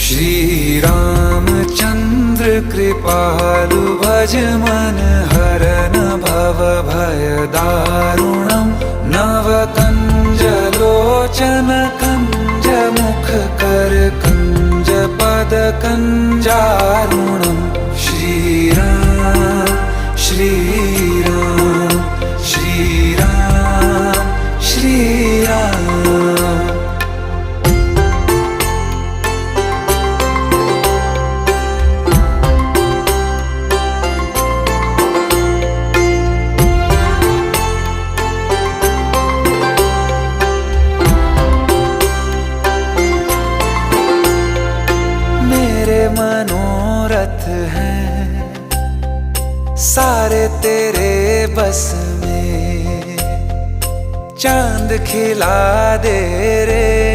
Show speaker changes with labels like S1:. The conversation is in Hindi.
S1: श्री रामचंद्र कृपालु भज मन हरन भव भय दारुणम नव कंज लोचन कंज मुख कर कंज पद कंजारुणम श्री राम श्री राम श्री राम श्री राम। मनोरथ हैं सारे तेरे बस में, चांद खिला दे रे